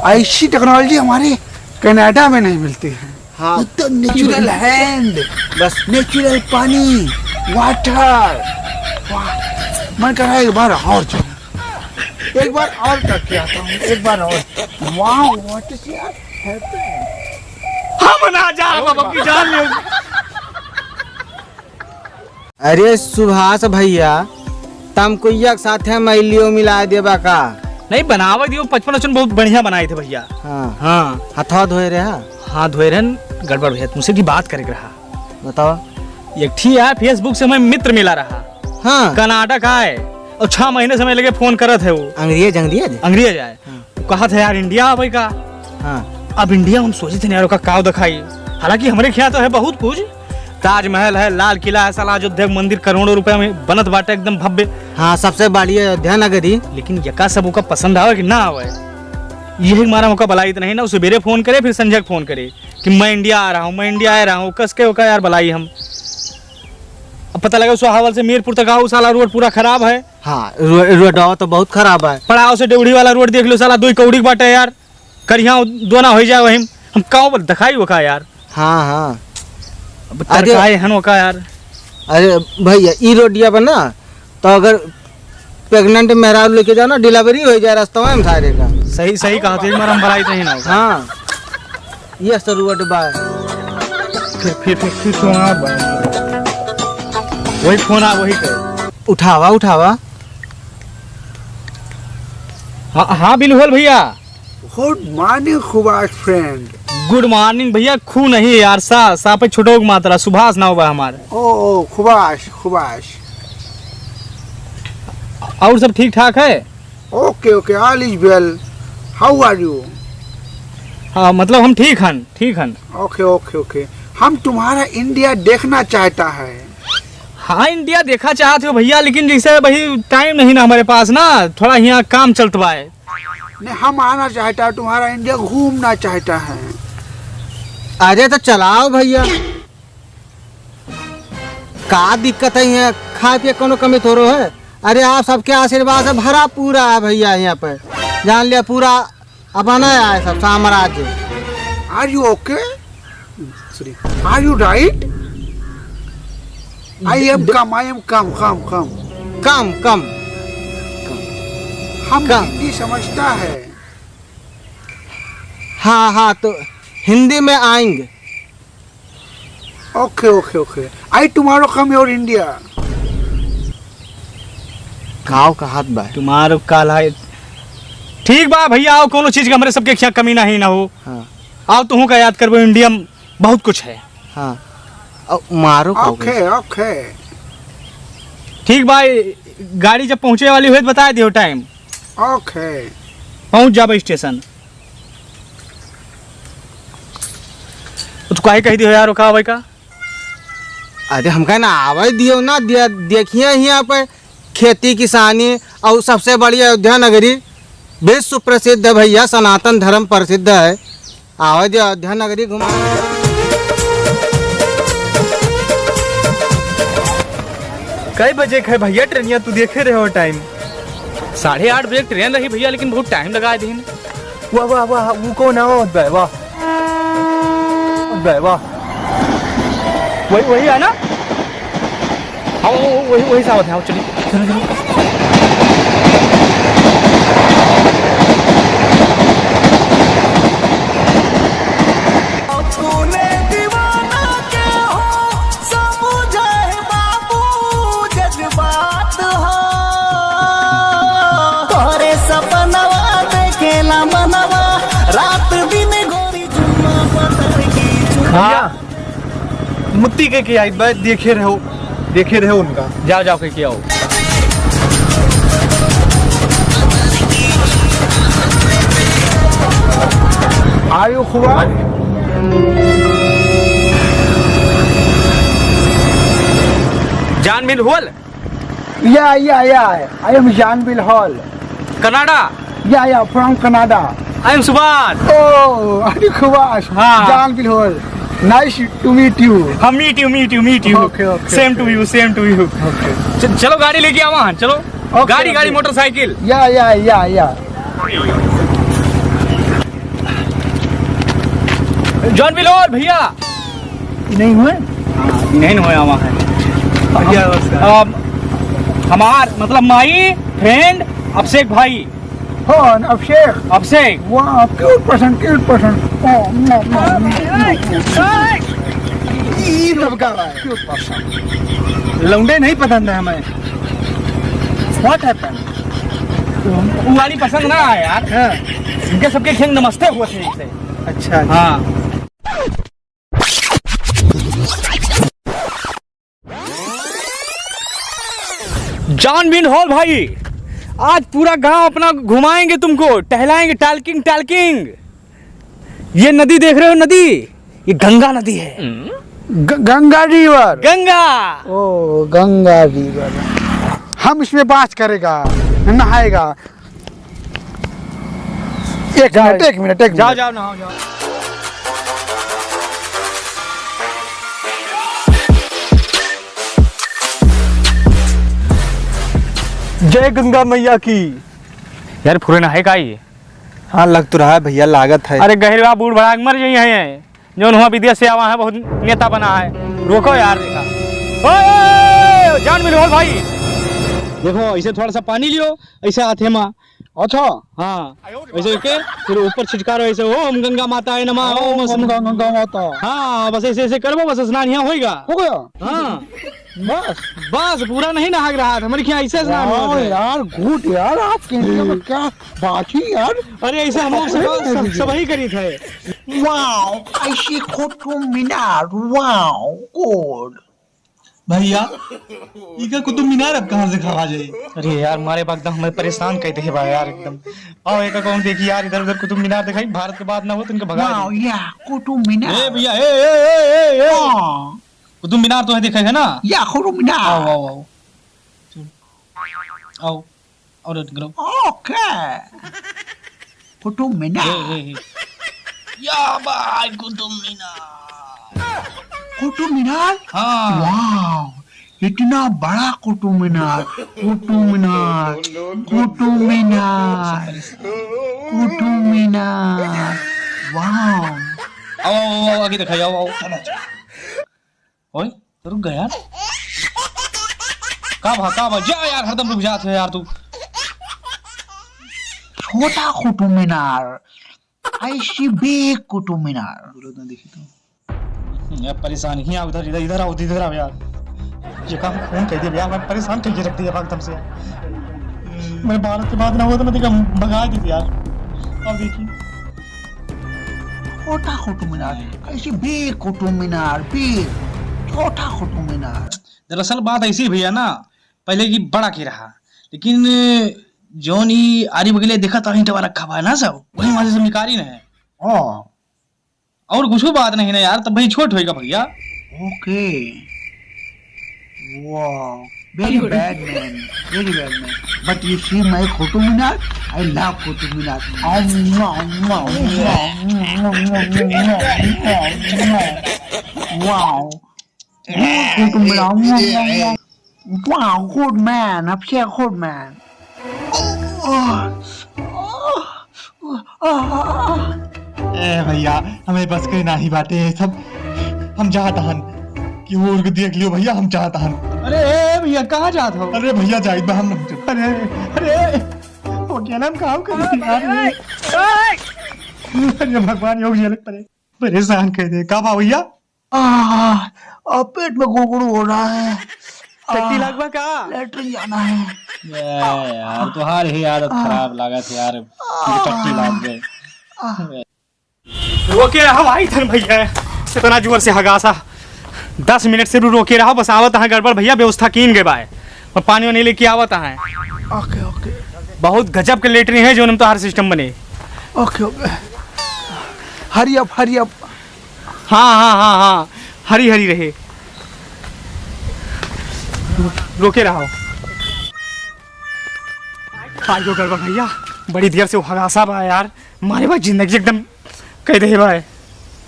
ऐसी टेक्नोलॉजी हमारे कनाडा में नहीं मिलती है। हाँ तो नेचुरल हैंड, बस नेचुरल पानी, वाटर। वाह, मन कर रहा है एक बार और चलो, एक बार और करके आता हूँ, एक बार और। वाह व्हाट इज यार हैपनिंग। हम ना जा बाबा की जान ले। अरे सुभाष भैया तम कुइया के साथ है मैलियो मिला देबा का। नहीं बनावा दियो 55 बहुत बढ़िया बनाए थे भैया। हाँ हाँ हथवा धोए रहा। हाँ धोए रहन गड़बड़ भैया तुमसे की बात करे रहा। बताओ। एक ठीक है फेसबुक से हमें मित्र मिला रहा। हाँ कनाडा का है और 6 महीने से मैं लगे फोन करत है वो। अंग्रेज आए। कहा था यार इंडिया आवे का। हाँ अब इंडिया हम सोचे थे यार का काव दिखाई। हालांकि हमारे ख्याल तो है बहुत कुछ। ताजमहल है, लाल किला है, साला अयोध्या मंदिर करोड़ों रुपए में बनत बाटे एकदम भव्य। हाँ सबसे बड़ी अयोध्या नगरी। लेकिन यका सब का पसंद आवे कि ना आवे यही हमारा मौका बलाई तो नहीं ना। सवेरे फोन करे फिर संजय फोन करे कि मैं इंडिया आ रहा हूँ, मैं इंडिया आ रहा हूँ। कस के होका यार बलाई हम। अब पता लगा सोहावल से मीरपुर तक आओ साला रोड पूरा खराब है। हाँ रोड तो बहुत खराब है। पड़ाव से डेवड़ी वाला रोड देख लो साला 2 कौड़ी बाटे यार। करिया दोना हो जाए वही हम काव पर दिखाई होका यार। हाँ हाँ अरे हन का यार। अरे भैया ई रोडिया पर ना तो अगर प्रेग्नेंट मेहरारू लेके जाओ ना डिलीवरी हो जाए रास्ता में सारे का। सही कहा थे हमारा बलाई नहीं ना। हाँ ये रोड बा। फिर फोन आ वही फोन आ वही कर उठावा। हाँ बिल्कुल भैया। गुड मॉर्निंग खुबाश फ्रेंड। गुड मॉर्निंग भैया। खू नहीं यार सा पे छोटो मात्रा सुभाष ना हुआ हमारे। ओ खुबाश। और सब ठीक ठाक है। Okay all is well. How are you? हाँ मतलब हम ठीक हन। ओके हम तुम्हारा इंडिया देखना चाहता है। हाँ इंडिया देखा चाहते हो भैया लेकिन जैसे भाई टाइम नहीं ना हमारे पास ना थोड़ा यहाँ काम चलता है। नहीं हम आना चाहता है तुम्हारा इंडिया घूमना चाहता है। अरे तो चलाओ भैया का दिक्कत है यहाँ खाए पिए कोनो कमी थोड़ो है। अरे आप सबके आशीर्वाद से भरा पूरा है भैया यहाँ पे जान लिया पूरा अपना है सब साम्राज्य। Are you okay? Are you right? I am come. हम हिंदी समझता है। हाँ तो हिंदी में आएंगे। Okay I tomorrow come your India. गाँव का हाथ बा तुम्हारो काल है। ठीक बा भैया आओ कोनो चीज का हमारे सबके क्या कमी नहीं ना हो। हाँ आओ तुम का याद करबो इंडिया में बहुत कुछ है। हाँ मारो ओके ठीक भाई गाड़ी जब पहुंचे वाली हुई तो बता दियो टाइम। ओके पहुंच जाबो स्टेशन। तो काहे कह दियो यार का भाई का। अरे हम कहना आवाज दियो ना देखिए यहाँ पे खेती किसानी और सबसे बड़ी अयोध्या नगरी विश्व प्रसिद्ध है भैया सनातन धर्म प्रसिद्ध है। आवाज अयोध्या नगरी घुमा। कई बजे है भैया ट्रेनिया तू देखे रहे हो टाइम 8:30 बजे ट्रेन रही भैया लेकिन बहुत टाइम लगा दिन। वाह वो कौन है? वाह वही है ना। हाँ वही सावत है। चलिए मुत्ती के आई देखे रहो उनका। जाओ कह के आओ। आर यू खुबाश? Janville Hall. Yeah. I am Janville Hall. Canada. Yeah, from Canada. I am Subhash. Oh, are you Kubash? हाँ। Janville Hall. Nice to meet you. हम meet you. Okay. Same to you. Okay. चलो गाड़ी लेके आओ वहाँ चलो। Okay, गाड़ी motorcycle. Yeah. John बिलोर भैया नहीं हुए नहीं हुए वहाँ है भैया नमस्कार। हमार मतलब माई फ्रेंड अभिषेक भाई हाँ अभिषेक अभिषेक वाह क्यूट पर्सन ये लड़का है क्यूट पर्सन लौंडे नहीं पसंद है हमें। व्हाट हैपेंड वो वाली पसंद ना है यार इनके सबके खेल नमस्ते हुए थे इनसे अच्छा हाँ जॉन बिन हॉल भाई आज पूरा गांव अपना घुमाएंगे तुमको टहलाएंगे टाल्किंग ये नदी देख रहे हो नदी ये गंगा नदी है गंगा रिवर गंगा ओ गंगा रिवर हम इसमें बात करेगा नहाएगा एक मिनट जाओ जाओ नहाओ जाओ जय गंगा मैया की। यार पूरे नहाए का ही हाँ लग तो रहा है भैया, लागत है। अरे गहरवा बूढ़ बड़ा मर जाइए हैं जो वहाँ विदेश से आवा है बहुत नेता बना है रोको यार देखा ओए जान मिलो भाई देखो ऐसे थोड़ा सा पानी लियो ऐसे आथेमा अच्छा हाँ ऐसे के फिर ऊपर छिटकारो ऐसे ओम गंगा माता है नमा ओम गंगा माता हाँ बस ऐसे ऐसे करबो बस स्नान यहाँ होएगा हो गया हाँ बस बस पूरा नहीं नहा रहा था हमारे क्या ऐसे स्नान वाह होता है। यार गुड यार आपके इंडिया में क्या बात ही यार अरे ऐसे हम लोग सब ही करी थे वाओ ऐसी कुतुब मीनार वाओ गुड भैया इका कुतुब मीनार अब कहाँ से खा जाए? अरे यार मारे एकदम हमें परेशान कहते हैं भाई यार एकदम आओ एक अकाउंट देखिए यार इधर उधर कुतुब मीनार दिखाई भारत के बाद ना हो तो इनको भगा वाओ या कुतुब मीनार ए भैया ए हाँ कुतुब मीनार तो है देखा है ना या कुतुब मीनार आओ आओ आओ आओ और करो ओके कुतुब मीनार या भाई कुतुब मीनार कुतुब मीनार हाँ वाओ इतना बड़ा कुतुब मीनार कुतुब मीनार कुतुब मीनार कुतुब मीनार वाओ आओ आओ आओ आगे दिखाई आओ आओ ओए तो रुक गया यार का भा जा यार हरदम रुक जाते हो यार तू छोटा कुतुब मीनार ऐसी बिग कुतुब मीनार देखी तो यार परेशान ही उधर इधर इधर आओ यार ये काम फोन कह दिया यार मैं परेशान करके रख दिया एकदम से मैं भारत के बाद ना हुआ तो मैं देखा भगा दी यार अब देखिए छोटा कुतुब मीनार ऐसी बिग कुतुब मीनार बिग छोटा कुतुब मीनार दरअसल बात ऐसी भैया ना पहले की बड़ा की रहा लेकिन जोन ही आरी बगले देखा तो हिंटवा रखा हुआ है ना सब वही वहां से सब निकाली ना है हाँ और कुछ बात नहीं ना यार तब भाई छोट होएगा भैया okay wow very bad man but you see my Qutub Minar I love Qutub Minar wow Qutub Minar wow good man Abhishek good man ए भैया हमें बस के नाही बाटे सब हम चाहता हन कि वो उनको देख लियो भैया हम चाहता हन। अरे भैया कहाँ जाते हो अरे भैया जाहिद बा हम अरे अरे वो क्या नाम काम कर यार अरे भगवान योग ये परेशान कर दे का बा भैया पेट में गुड़गुड़ हो रहा है टट्टी लगवा का लेटरिन जाना है यार तुम्हारी ही आदत खराब लागत यार टट्टी लाग गए रोके रहा भाई धन भैया इतना जोर से हगासा 10 मिनट से भी रोके रहा बस आवत है गड़बड़ भैया व्यवस्था कीन गए बाय और पानी वानी लेके आवत है ओके ओके बहुत गजब के लेटरिन है जो हम तो हर सिस्टम बने ओके ओके हरी अप हाँ हरी हरी रहे रोके रहा आयो गड़बड़ भैया बड़ी देर से वो हगासा बा यार मारे भाई जिंदगी एकदम कह दे भाई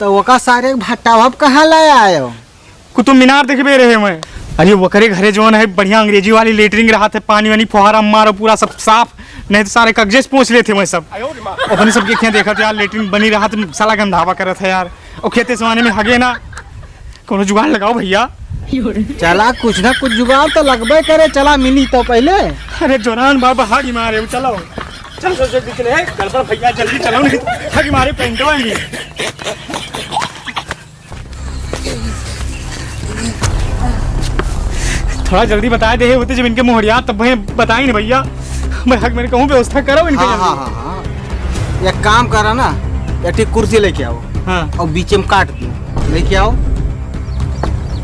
तो वका सारे भट्टा भाव कहाँ लाया आयो कुतुब मीनार देखबे रहे मैं अरे वो करे घरे जो है बढ़िया अंग्रेजी वाली लेटरिंग रहा थे पानी वानी फुहारा मारो पूरा सब साफ नहीं तो सारे कब्जे से पहुंच लेते मैं सब अपने सबके क्या देखा था यार लेटरिन बनी रहा तो साला गंधावा कर रहा था यार और खेते समाने में हगे ना, कोनो जुगाड़ लगाओ भैया। चला कुछ ना कुछ जुगाड़ तो लगबे करे, चला मिली तो पहले। अरे जोरान बाबा हागी मारे, चलो चल चल जल्दी चले, गड़बड़ भैया जल्दी चलो, नहीं तो हागी मारे पेंटो आएंगे। थोड़ा जल्दी बता दे होते जब इनके मोहरिया, तब भाई बताई नहीं भैया, मैं हक मेरे कहूँ व्यवस्था करो इनके। हाँ, एक काम करा ना, एक कुर्सी लेके आओ। हाँ, और बीच में काट दो, लेके आओ।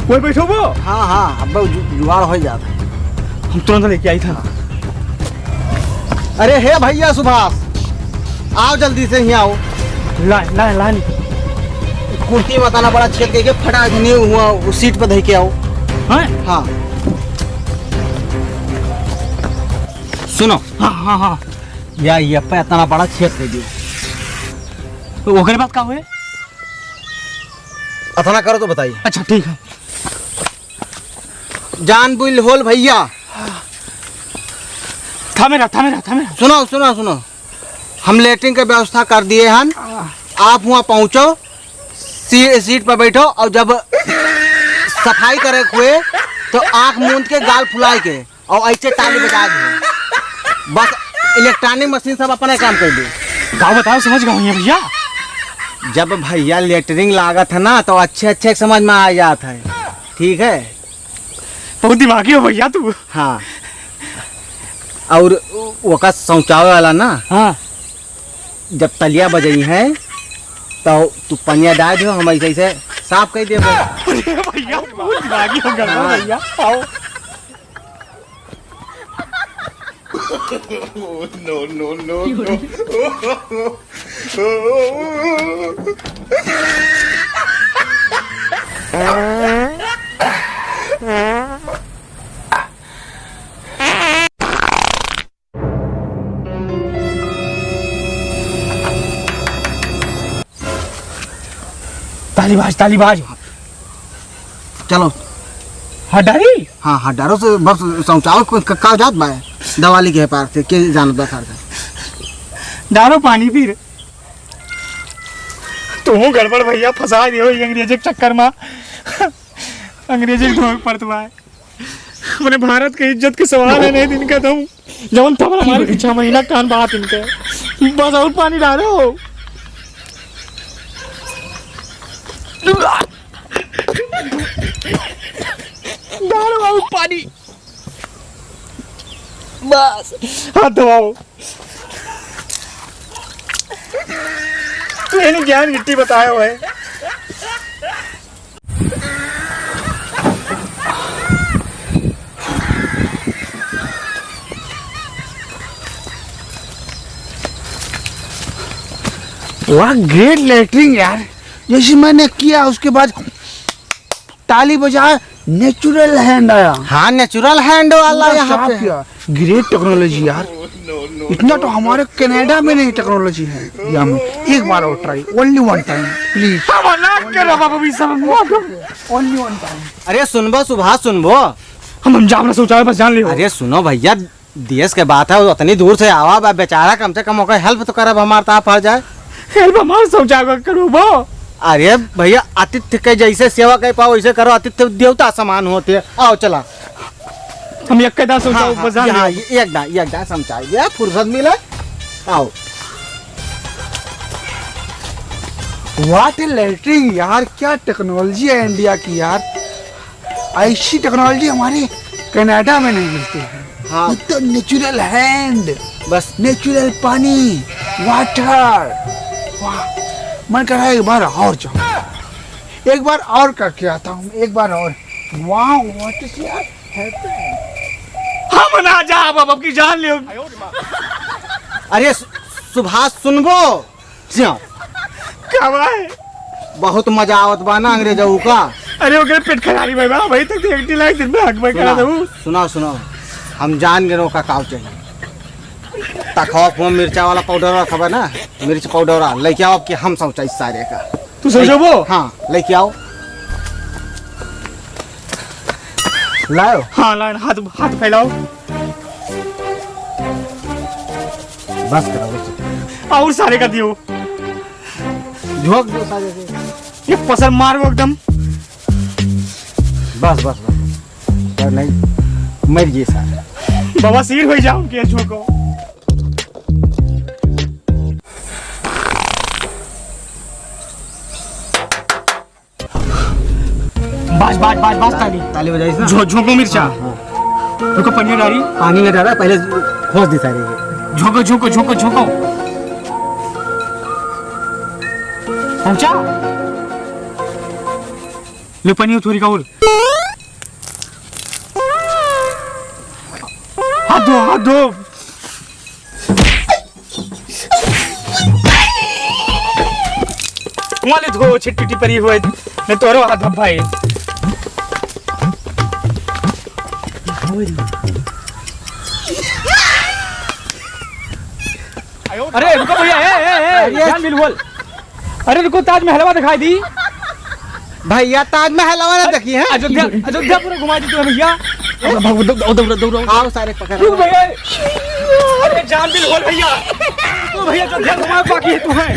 वो बैठो वो। हाँ, अब जुगाड़ हो जाता है। हम तुरंत लेके आई था। अरे हे भैया सुभाष, आओ जल्दी से ही आओ। ला कुर्सी बताना बड़ा छेद के फटा नहीं हुआ, उस सीट पर धइ के आओ। हाँ सुनो। हाँ या ये पे इतना बड़ा छेद दे दियो। ओकरे बात का हुए? अतना करो तो बताइए। अच्छा ठीक है। जान बुल होल भैया। था मेरा। सुनो, हम लेटरिन की व्यवस्था कर दिए हैं। आप वहाँ पहुँचो, सीट पर बैठो, और जब सफाई करे हुए तो आँख मूंद के गाल फुलाए के और ऐसे ताली बजा दो। बस इलेक्ट्रॉनिक मशीन सब अपना काम कर दे। गाँव बताओ, समझ गए भैया। जब भैया लेटरिंग लागत है ना, तो अच्छे समझ में आ जाता है। ठीक है, बहुत दिमागी हो भैया तू। हाँ, और वो शौचालय वाला ना, हाँ, जब तलिया बजई है तो तू पनिया डाल दो, हम ऐसे साफ कर दे। भैया बहुत दिमागी हो गया भैया। आओ। No. तालीबाज। चलो। हाँ डाली। हाँ डारो से बस शौचालय को कागजात बा दवाली के पार से के जानत बा खर्चा। डालो पानी फिर। तू गड़बड़ भैया, फंसा दियो अंग्रेजी के चक्कर में। अंग्रेजी ढोंग पड़तवा है। अपने भारत के इज्जत के सवाल है नहीं दिन का। तुम जवन था हमारे 6 महीना कान बात इनके, बस और पानी डालो। डालो और पानी, बस हाथ धोओ। मैंने ज्ञान गिट्टी बताया हुआ है। वाह, ग्रेट लेटरिंग यार। जैसे मैंने किया उसके बाद ताली बजा, नेचुरल हैंड आया। हाँ, नेचुरल हैंड वाला यहाँ पे। ग्रेट टेक्नोलॉजी यार। इतना तो हमारे कनाडा में नहीं टेक्नोलॉजी है इंडिया में। एक बार और try, only one time please. Only one time. अरे सुनबो सुभाष, सुनबो। हम जाम सोचा बस जान लियो। अरे सुनो भैया, देश के बात है, उतनी दूर से आवा बा बेचारा, कम से कम ओकर हेल्प तो करब, हमार ता फर जाए। हेल्प हमार सोचा करो वो। अरे भैया, आतिथ्य के जैसे सेवा कर पाओ वैसे करो। आतिथ्य देवता समान होते हैं। आओ चला, हम एक कदा सोचा बस जान हाँ, लियो। एक दा समझाइए, फुर्सत मिले। आओ। व्हाट ए लेटरिंग यार, क्या टेक्नोलॉजी है इंडिया की यार। ऐसी टेक्नोलॉजी हमारे कनाडा में नहीं मिलती है। हाँ, तो नेचुरल हैंड, बस नेचुरल पानी, वाटर। वाह, मन कर रहा है एक बार और जाऊं, एक बार और करके आता हूँ, एक बार और। वाह, व्हाट इज यार हैपनिंग। हम ना जा अब की जान लियो। अरे सुभाष सुनबो। क्या है? बहुत मजा आवत बा ना अंग्रेजों का। अरे ओकरे पेट खरारी भाई बा भाई, तक 1 लाख दिन में हक भाई करा दऊ। सुनो, हम जान गए का काव चाहिए। तखौफ में मिर्चा वाला पाउडर खबर ना, मिर्च पाउडर लेके आओ कि हम सोचा इस सारे का। तू सोचो वो? हाँ, लेके आओ। लाओ। हाँ लाइन, हाथ फैलाओ। बस करो, और सारे का दियो। झोंक दो सारे से। ये पसर मार को एकदम। बस बस बस और नहीं मर गए सारे। बाबा सिर हो जाओ उनके झोंको। बाज ताली ताली बजाई ना। झोंको मिर्चा। रुको पन्नी डाली पानी में डाला पहले खोज दी सारी। झोंको झोंको झोंको झोंको। पहुंचा ले पन्नी थोड़ी का और हाथ धो हाथ धो। वाले धो छिट्टी परी हुए मैं तोरो हाथ भाई। अरे रुको भैया जान बिल्कुल। अरे रुको ताजमहलवा दिखाई दी भैया ताजमहल वाला देखिए हैं। अयोध्या पूरा घुमा दी तुम्हें भैया। आओ सारे पकड़। रुक भैया। अरे जान बिल्कुल भैया तो भैया अयोध्या घुमा बाकी है तुम्हें।